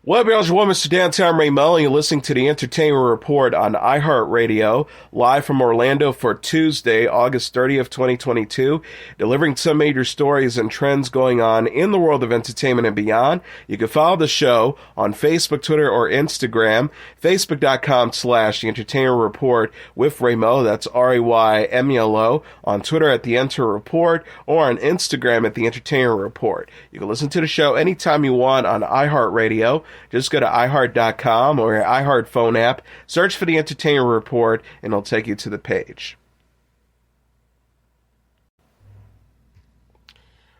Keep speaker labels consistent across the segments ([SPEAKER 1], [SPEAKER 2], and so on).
[SPEAKER 1] What up, y'all? It's Mr. Downtown Ray Melo, and you're listening to the Entertainment Report on iHeartRadio, live from Orlando for Tuesday, August 30th, 2022, delivering some major stories and trends going on in the world of entertainment and beyond. You can follow the show on Facebook, Twitter, or Instagram, facebook.com/The Entertainment Report with Ray Melo, that's RAYMELO, on Twitter at The Enter Report, or on Instagram at The Entertainment Report. You can listen to the show anytime you want on iHeartRadio. Just go to iHeart.com or your iHeart phone app, search for the Entertainment Report, and it'll take you to the page.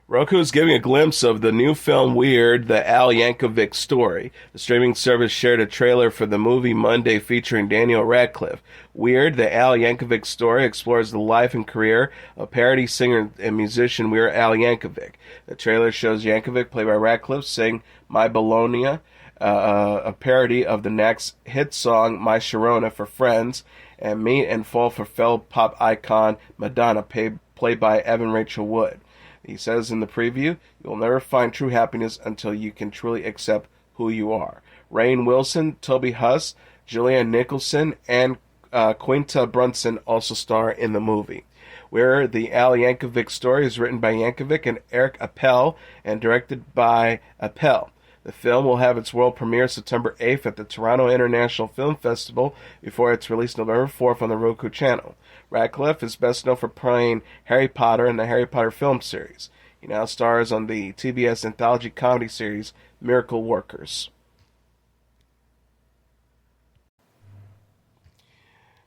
[SPEAKER 1] Roku is giving a glimpse of the new film Weird, the Al Yankovic Story. The streaming service shared a trailer for the movie Monday featuring Daniel Radcliffe. Weird, the Al Yankovic Story explores the life and career of parody singer and musician Weird Al Yankovic. The trailer shows Yankovic, played by Radcliffe, sing My Bologna, a parody of the next hit song My Sharona for Friends, and Meet and Fall for fellow pop icon Madonna, played by Evan Rachel Wood. He says in the preview, "You'll never find true happiness until you can truly accept who you are." Rainn Wilson, Toby Huss, Julianne Nicholson, and Quinta Brunson also star in the movie. Where the Al Yankovic Story is written by Yankovic and Eric Appel and directed by Appel. The film will have its world premiere September 8th at the Toronto International Film Festival before it's released November 4th on the Roku channel. Radcliffe is best known for playing Harry Potter in the Harry Potter film series. He now stars on the TBS anthology comedy series Miracle Workers.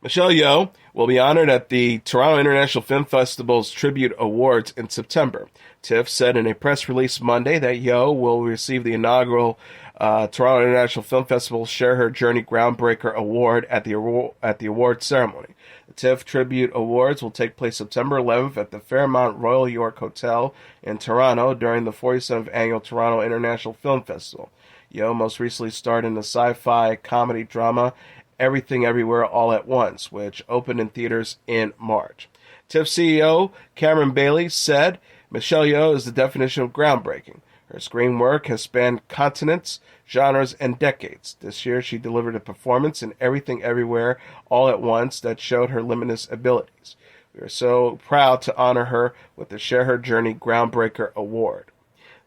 [SPEAKER 1] Michelle Yeoh will be honored at the Toronto International Film Festival's Tribute Awards in September. TIFF said in a press release Monday that Yeoh will receive the inaugural Toronto International Film Festival Share Her Journey Groundbreaker Award at the award ceremony. The TIFF Tribute Awards will take place September 11th at the Fairmont Royal York Hotel in Toronto during the 47th Annual Toronto International Film Festival. Yeoh most recently starred in the sci-fi comedy drama Everything Everywhere All at Once, which opened in theaters in March. TIFF CEO Cameron Bailey said, "Michelle Yeoh is the definition of groundbreaking. Her screen work has spanned continents, genres, and decades. This year she delivered a performance in Everything Everywhere All at Once that showed her limitless abilities. We are so proud to honor her with the Share Her Journey Groundbreaker Award."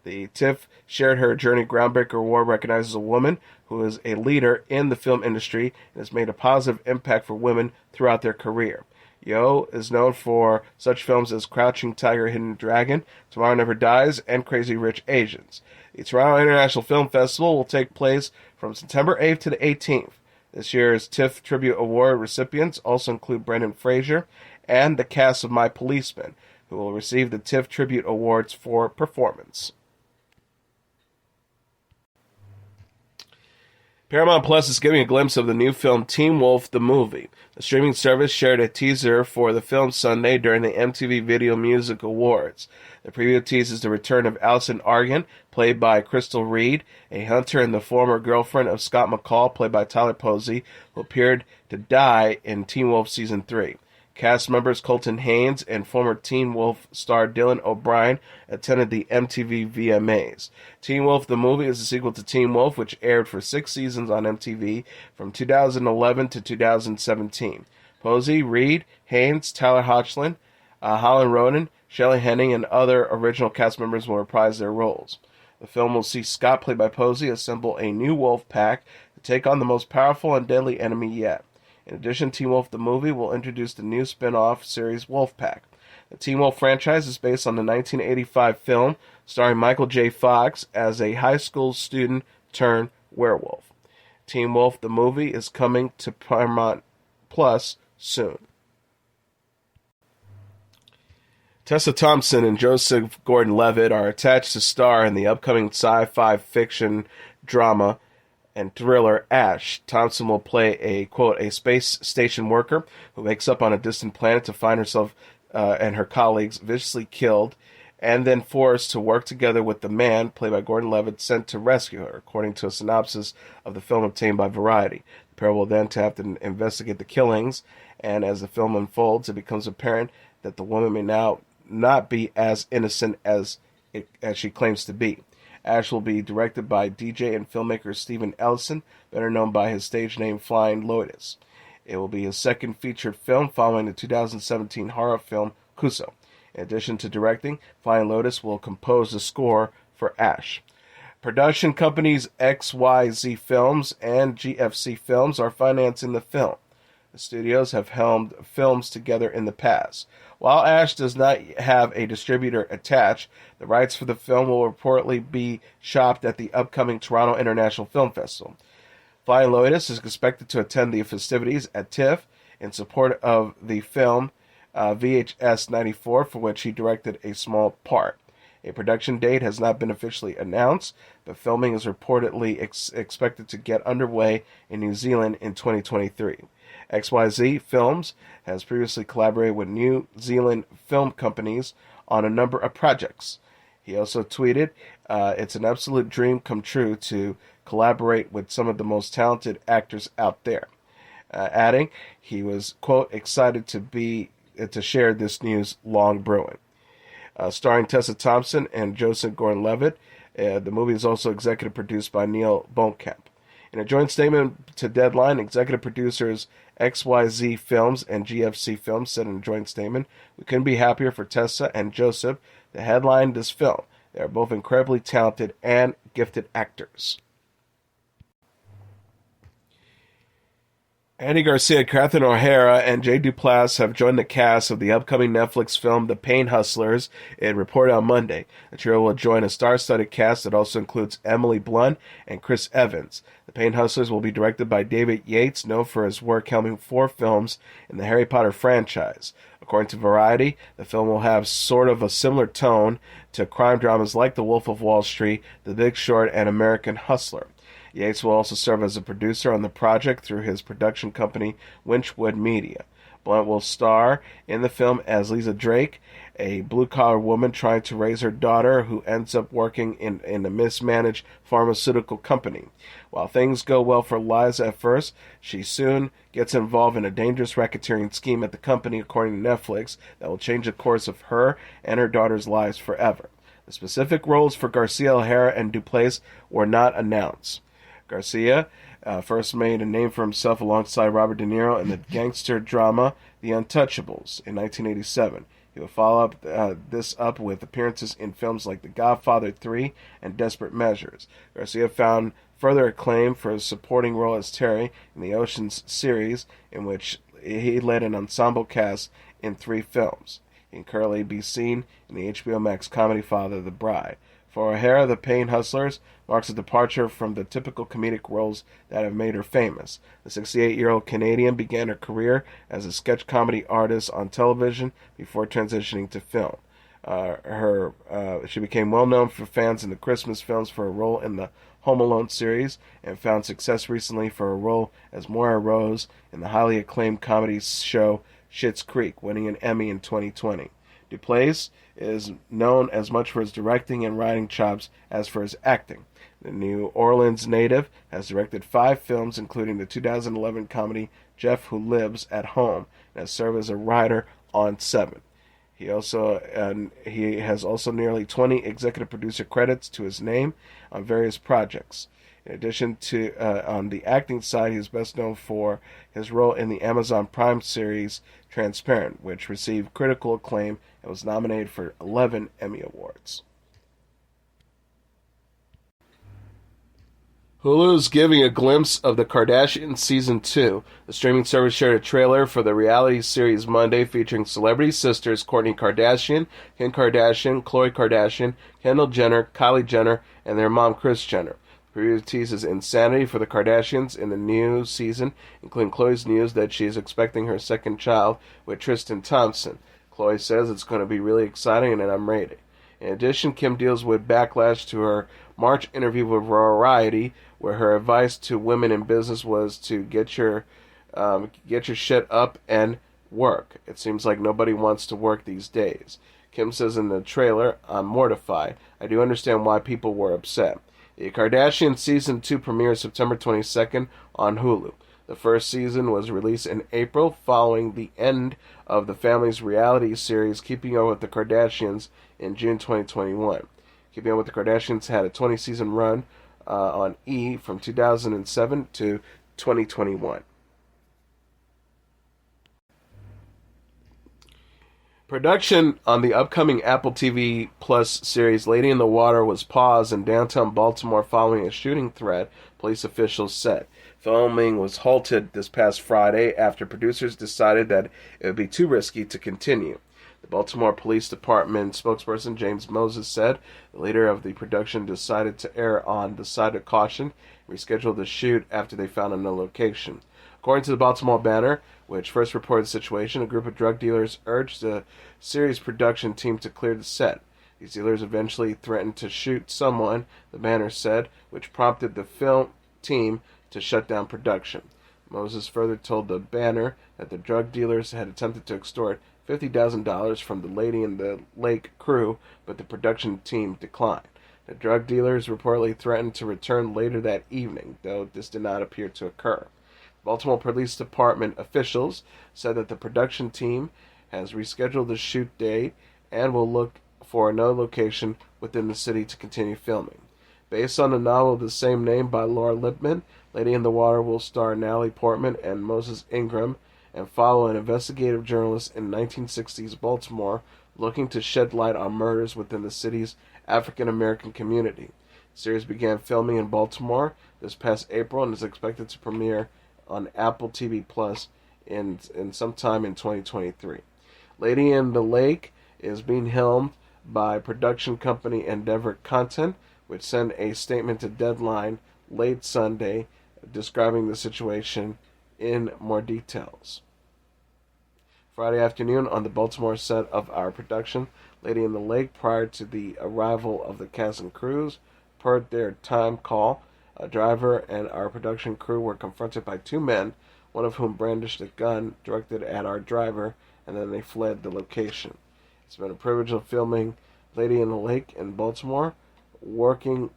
[SPEAKER 1] The TIFF Shared Her Journey Groundbreaker Award recognizes a woman who is a leader in the film industry and has made a positive impact for women throughout their career. Yeoh is known for such films as Crouching Tiger, Hidden Dragon, Tomorrow Never Dies, and Crazy Rich Asians. The Toronto International Film Festival will take place from September 8th to the 18th. This year's TIFF Tribute Award recipients also include Brendan Fraser and the cast of My Policeman, who will receive the TIFF Tribute Awards for performance. Paramount Plus is giving a glimpse of the new film Teen Wolf the Movie. The streaming service shared a teaser for the film Sunday during the MTV Video Music Awards. The preview teases the return of Allison Argan, played by Crystal Reed, a hunter and the former girlfriend of Scott McCall, played by Tyler Posey, who appeared to die in Teen Wolf Season 3. Cast members Colton Haynes and former Teen Wolf star Dylan O'Brien attended the MTV VMAs. Teen Wolf the Movie is a sequel to Teen Wolf, which aired for 6 seasons on MTV from 2011 to 2017. Posey, Reed, Haynes, Tyler Hoechlin, Holland Roden, Shelley Henning, and other original cast members will reprise their roles. The film will see Scott, played by Posey, assemble a new wolf pack to take on the most powerful and deadly enemy yet. In addition, Teen Wolf the Movie will introduce the new spin-off series Wolfpack. The Teen Wolf franchise is based on the 1985 film starring Michael J. Fox as a high school student turned werewolf. Teen Wolf the Movie is coming to Paramount Plus soon. Tessa Thompson and Joseph Gordon-Levitt are attached to star in the upcoming sci-fi fiction drama and thriller Ash. Thompson will play a, quote, a space station worker who wakes up on a distant planet to find herself and her colleagues viciously killed and then forced to work together with the man, played by Gordon-Levitt, sent to rescue her, according to a synopsis of the film obtained by Variety. The pair will then have to investigate the killings, and as the film unfolds, it becomes apparent that the woman may now not be as innocent as she claims to be. Ash will be directed by DJ and filmmaker Steven Allison, better known by his stage name Flying Lotus. It will be his second featured film following the 2017 horror film Kuso. In addition to directing, Flying Lotus will compose the score for Ash. Production companies XYZ Films and GFC Films are financing the film. The studios have helmed films together in the past. While Ash does not have a distributor attached, the rights for the film will reportedly be shopped at the upcoming Toronto International Film Festival. Flying Lotus is expected to attend the festivities at TIFF in support of the film VHS 94, for which he directed a small part. A production date has not been officially announced, but filming is reportedly expected to get underway in New Zealand in 2023. XYZ Films has previously collaborated with New Zealand film companies on a number of projects. He also tweeted, "It's an absolute dream come true to collaborate with some of the most talented actors out there." Adding, he was, quote, excited to share this news long brewing. Starring Tessa Thompson and Joseph Gordon-Levitt, the movie is also executive produced by Neil Blomkamp. In a joint statement to Deadline, executive producers XYZ Films and GFC Films said in a joint statement, "We couldn't be happier for Tessa and Joseph to headline this film. They are both incredibly talented and gifted actors." Andy Garcia, Catherine O'Hara, and Jay Duplass have joined the cast of the upcoming Netflix film The Pain Hustlers. It reported on Monday. The trio will join a star-studded cast that also includes Emily Blunt and Chris Evans. The Pain Hustlers will be directed by David Yates, known for his work helming 4 films in the Harry Potter franchise. According to Variety, the film will have sort of a similar tone to crime dramas like The Wolf of Wall Street, The Big Short, and American Hustler. Yates will also serve as a producer on the project through his production company, Winchwood Media. Blunt will star in the film as Lisa Drake, a blue-collar woman trying to raise her daughter who ends up working in a mismanaged pharmaceutical company. While things go well for Liza at first, she soon gets involved in a dangerous racketeering scheme at the company, according to Netflix, that will change the course of her and her daughter's lives forever. The specific roles for Garcia, O'Hara, and Duplass were not announced. Garcia first made a name for himself alongside Robert De Niro in the gangster drama The Untouchables in 1987. He would follow up this up with appearances in films like The Godfather 3 and Desperate Measures. Garcia found further acclaim for his supporting role as Terry in the Ocean's series, in which he led an ensemble cast in 3 films. He can currently be seen in the HBO Max comedy Father the Bride. For O'Hara, The Pain Hustlers marks a departure from the typical comedic roles that have made her famous. The 68-year-old Canadian began her career as a sketch comedy artist on television before transitioning to film. She became well known for fans in the Christmas films for a role in the Home Alone series, and found success recently for a role as Moira Rose in the highly acclaimed comedy show Schitt's Creek, winning an Emmy in 2020. Duplass is known as much for his directing and writing chops as for his acting. The New Orleans native has directed 5 films, including the 2011 comedy Jeff Who Lives at Home, and has served as a writer on 7. He has also nearly 20 executive producer credits to his name on various projects. In addition to on the acting side, he is best known for his role in the Amazon Prime series Transparent, which received critical acclaim and was nominated for 11 Emmy Awards. Hulu is giving a glimpse of the Kardashians Season 2. The streaming service shared a trailer for the reality series Monday featuring celebrity sisters Kourtney Kardashian, Kim Kardashian, Khloe Kardashian, Kendall Jenner, Kylie Jenner, and their mom Kris Jenner. The preview teases insanity for the Kardashians in the new season, including Khloe's news that she is expecting her second child with Tristan Thompson. Khloe says it's going to be really exciting and I'm ready. In addition, Kim deals with backlash to her March interview with Variety, where her advice to women in business was to get your shit up and work. It seems like nobody wants to work these days. Kim says in the trailer, "I'm mortified. I do understand why people were upset." The Kardashians Season 2 premieres September 22nd on Hulu. The first season was released in April, following the end of the family's reality series Keeping Up with the Kardashians in June 2021. Keeping Up with the Kardashians had a 20-season run on E! From 2007 to 2021. Production on the upcoming Apple TV Plus series Lady in the Water was paused in downtown Baltimore following a shooting threat, police officials said. Filming was halted this past Friday after producers decided that it would be too risky to continue. The Baltimore Police Department spokesperson James Moses said the leader of the production decided to err on the side of caution and rescheduled the shoot after they found a new location. According to the Baltimore Banner, which first reported the situation, a group of drug dealers urged the series production team to clear the set. These dealers eventually threatened to shoot someone, the Banner said, which prompted the film team to shut down production. Moses further told the Banner that the drug dealers had attempted to extort $50,000 from the Lady in the Lake crew, but the production team declined. The drug dealers reportedly threatened to return later that evening, though this did not appear to occur. Baltimore Police Department officials said that the production team has rescheduled the shoot date and will look for another location within the city to continue filming. Based on the novel of the same name by Laura Lippman, Lady in the Water will star Natalie Portman and Moses Ingram and follow an investigative journalist in 1960s Baltimore looking to shed light on murders within the city's African-American community. The series began filming in Baltimore this past April and is expected to premiere on Apple TV Plus in sometime in 2023. Lady in the Lake is being helmed by production company Endeavor Content, which sent a statement to Deadline late Sunday describing the situation in more details. Friday afternoon on the Baltimore set of our production, Lady in the Lake, prior to the arrival of the cast and crews, per their time call, a driver and our production crew were confronted by two men, one of whom brandished a gun directed at our driver, and then they fled the location. It's been a privilege of filming Lady in the Lake in Baltimore, working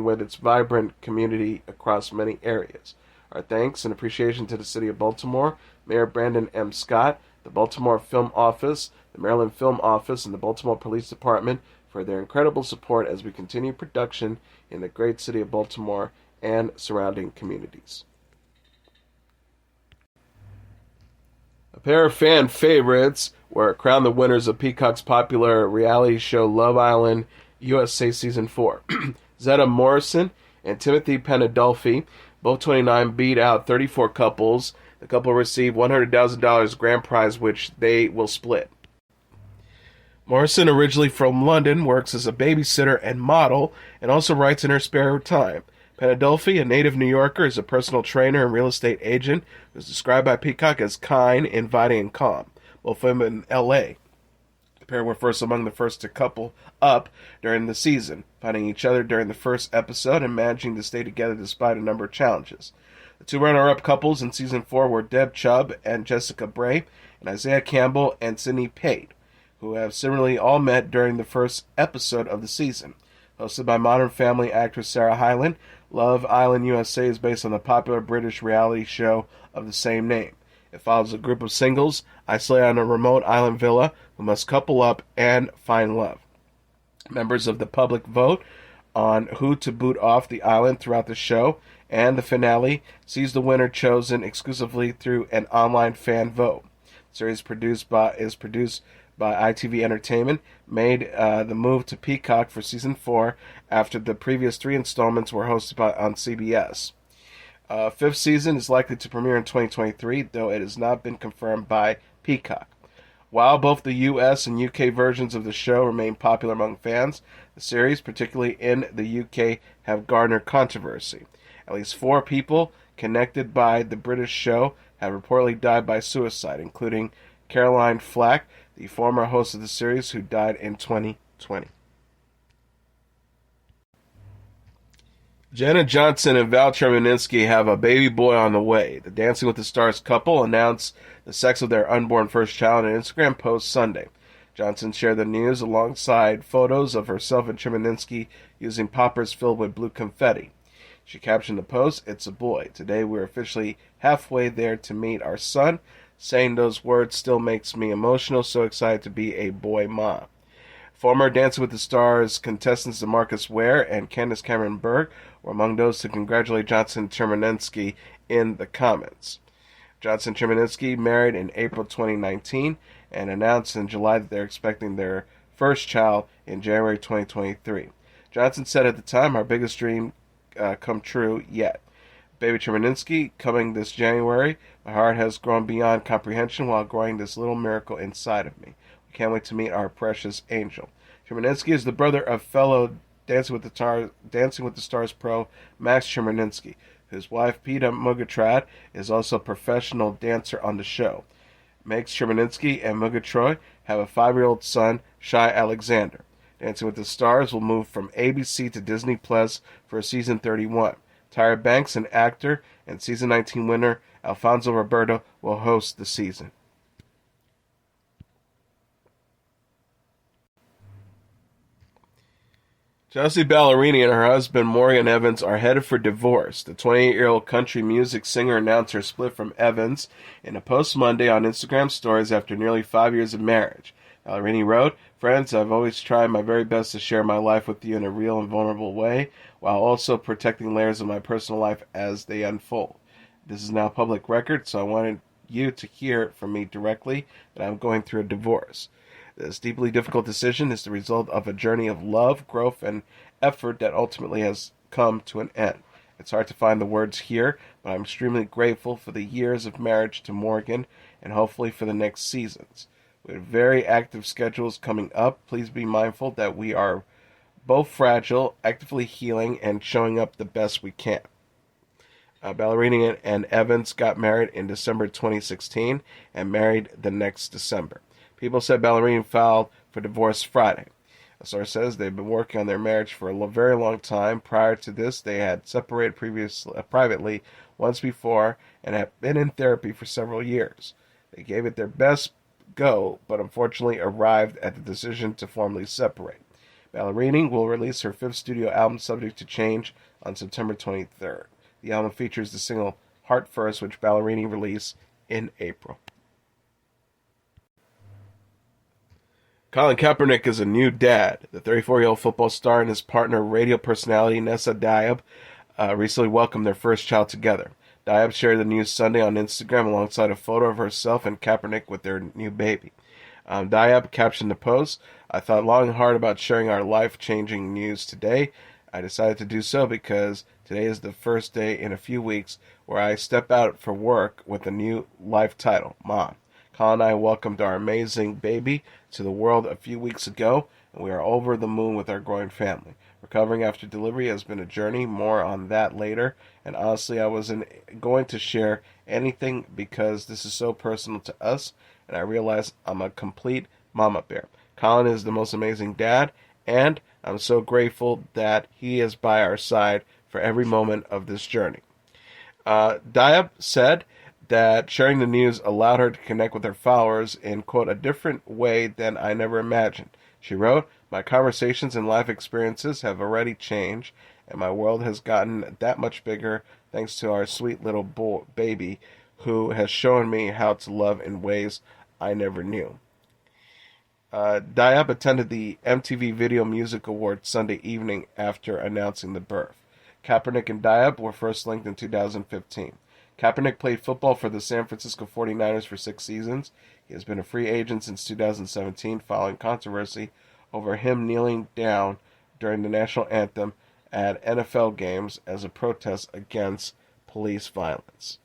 [SPEAKER 1] with its vibrant community across many areas. Our thanks and appreciation to the City of Baltimore, Mayor Brandon M. Scott, the Baltimore Film Office, the Maryland Film Office, and the Baltimore Police Department for their incredible support as we continue production in the great city of Baltimore and surrounding communities. A pair of fan favorites were crowned the winners of Peacock's popular reality show Love Island USA Season 4. Zeta Morrison and Timothy Penadolfi, both 29, beat out 34 couples. The couple received $100,000 grand prize, which they will split. Morrison, originally from London, works as a babysitter and model, and also writes in her spare time. Penadolfi, a native New Yorker, is a personal trainer and real estate agent, who is described by Peacock as kind, inviting, and calm. Both filmed in L.A. The pair were among the first to couple up during the season, finding each other during the first episode and managing to stay together despite a number of challenges. The two runner-up couples in Season 4 were Deb Chubb and Jessica Bray, and Isaiah Campbell and Sydney Pate, who have similarly all met during the first episode of the season. Hosted by Modern Family actress Sarah Hyland, Love Island USA is based on the popular British reality show of the same name. It follows a group of singles isolated on a remote island villa who must couple up and find love. Members of the public vote on who to boot off the island throughout the show, and the finale sees the winner chosen exclusively through an online fan vote. The series is produced by ITV Entertainment, made the move to Peacock for Season 4 after the previous 3 installments were hosted on CBS. Fifth season is likely to premiere in 2023, though it has not been confirmed by Peacock. While both the US and UK versions of the show remain popular among fans, the series, particularly in the UK, have garnered controversy. At least 4 people connected by the British show have reportedly died by suicide, including Caroline Flack, the former host of the series, who died in 2020. Jenna Johnson and Val Chmerkovskiy have a baby boy on the way. The Dancing with the Stars couple announced the sex of their unborn first child in an Instagram post Sunday. Johnson shared the news alongside photos of herself and Chmerkovskiy using poppers filled with blue confetti. She captioned the post, "It's a boy. Today we're officially halfway there to meet our son. Saying those words still makes me emotional, so excited to be a boy mom. Former Dancing with the Stars contestants DeMarcus Ware and Candace Cameron Bure were among those to congratulate Johnson Chmerkovskiy in the comments. Johnson Chmerkovskiy married in April 2019 and announced in July that they're expecting their first child in January 2023. Johnson said at the time, "Our biggest dream come true yet. Baby Chmerkovskiy coming this January. My heart has grown beyond comprehension while growing this little miracle inside of me. We can't wait to meet our precious angel." Chmerkovskiy is the brother of fellow Dancing with the Stars pro Max Chmerkovskiy, whose wife Peta Mugatrad is also a professional dancer on the show. Max Chmerkovskiy and Mugatroy have a 5-year-old son, Shai Alexander. Dancing with the Stars will move from ABC to Disney Plus for season 31. Tyra Banks, an actor, and season 19 winner Alfonso Roberto will host the season. Kelsea Ballerini and her husband Morgan Evans are headed for divorce. The 28-year-old country music singer announced her split from Evans in a post Monday on Instagram stories after nearly 5 years of marriage. Ballerini wrote, "Friends, I've always tried my very best to share my life with you in a real and vulnerable way, while also protecting layers of my personal life as they unfold. This is now public record, so I wanted you to hear from me directly that I'm going through a divorce. This deeply difficult decision is the result of a journey of love, growth, and effort that ultimately has come to an end. It's hard to find the words here, but I'm extremely grateful for the years of marriage to Morgan and hopefully for the next seasons. We have very active schedules coming up. Please be mindful that we are both fragile, actively healing, and showing up the best we can." Ballerini and Evans got married in December 2016 and married the next December. People said Ballerini filed for divorce Friday. A source says they've been working on their marriage for a very long time. Prior to this, they had separated privately once before and have been in therapy for several years. They gave it their best go, but unfortunately arrived at the decision to formally separate. Ballerini will release her 5th studio album, Subject to Change, on September 23rd. The album features the single Heart First, which Ballerini released in April. Colin Kaepernick is a new dad. The 34-year-old football star and his partner, radio personality Nessa Diab, recently welcomed their first child together. Diab shared the news Sunday on Instagram alongside a photo of herself and Kaepernick with their new baby. Diab captioned the post, "I thought long and hard about sharing our life-changing news today. I decided to do so because today is the first day in a few weeks where I step out for work with a new life title, Mom. Colin and I welcomed our amazing baby to the world a few weeks ago, and we are over the moon with our growing family. Recovering after delivery has been a journey, more on that later, and honestly I wasn't going to share anything because this is so personal to us, and I realize I'm a complete mama bear. Colin is the most amazing dad, and I'm so grateful that he is by our side for every moment of this journey." Diab said that sharing the news allowed her to connect with her followers in, quote, "a different way than I never imagined." She wrote, "My conversations and life experiences have already changed, and my world has gotten that much bigger thanks to our sweet little baby who has shown me how to love in ways I never knew." Diab attended the MTV Video Music Awards Sunday evening after announcing the birth. Kaepernick and Diab were first linked in 2015. Kaepernick played football for the San Francisco 49ers for 6 seasons. He has been a free agent since 2017 following controversy over him kneeling down during the national anthem at NFL games as a protest against police violence.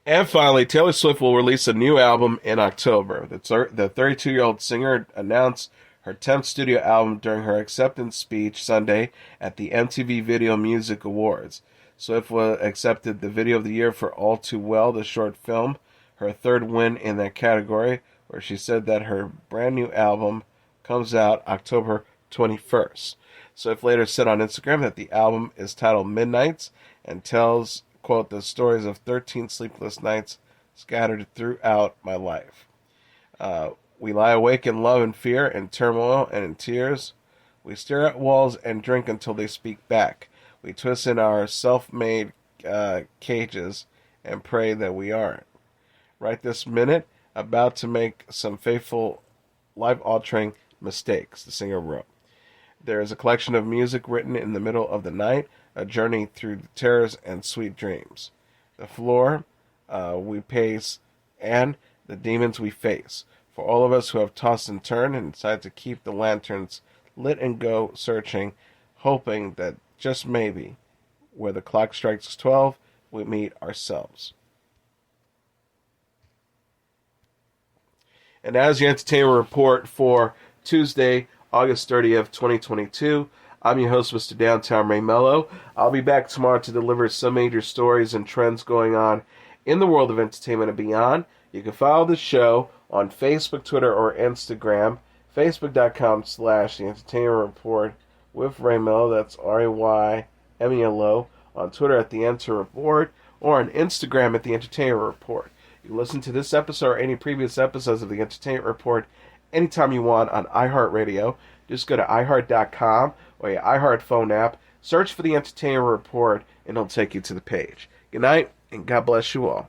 [SPEAKER 1] And finally, Taylor Swift will release a new album in October. The 32-year-old singer announced her 10th studio album during her acceptance speech Sunday at the MTV Video Music Awards. Swift accepted the Video of the Year for All Too Well, the short film, her 3rd win in that category, where she said that her brand new album comes out October 21st. Swift later said on Instagram that the album is titled Midnights and tells, quote, "the stories of 13 sleepless nights scattered throughout my life. We lie awake in love and fear, in turmoil and in tears. We stare at walls and drink until they speak back. We twist in our self-made cages and pray that we aren't. Right this minute, about to make some fateful, life-altering mistakes, the singer wrote. There is a collection of music written in the middle of the night, a journey through the terrors and sweet dreams. The floor we pace and the demons we face. For all of us who have tossed and turned and decided to keep the lanterns lit and go searching, hoping that just maybe, where the clock strikes 12, we meet ourselves. And that is your entertainment report for Tuesday, August 30th, 2022. I'm your host, Mr. Downtown Ray Melo. I'll be back tomorrow to deliver some major stories and trends going on in the world of entertainment and beyond. You can follow the show on Facebook, Twitter, or Instagram. Facebook.com/The Entertainment Report with Ray Melo. That's RAYMELO. On Twitter at The Enter Report, or on Instagram at The Entertainment Report. You can listen to this episode or any previous episodes of The Entertainment Report anytime you want on iHeartRadio. Just go to iHeart.com or your iHeart phone app, search for The Entertainment Report, and it'll take you to the page. Good night, and God bless you all.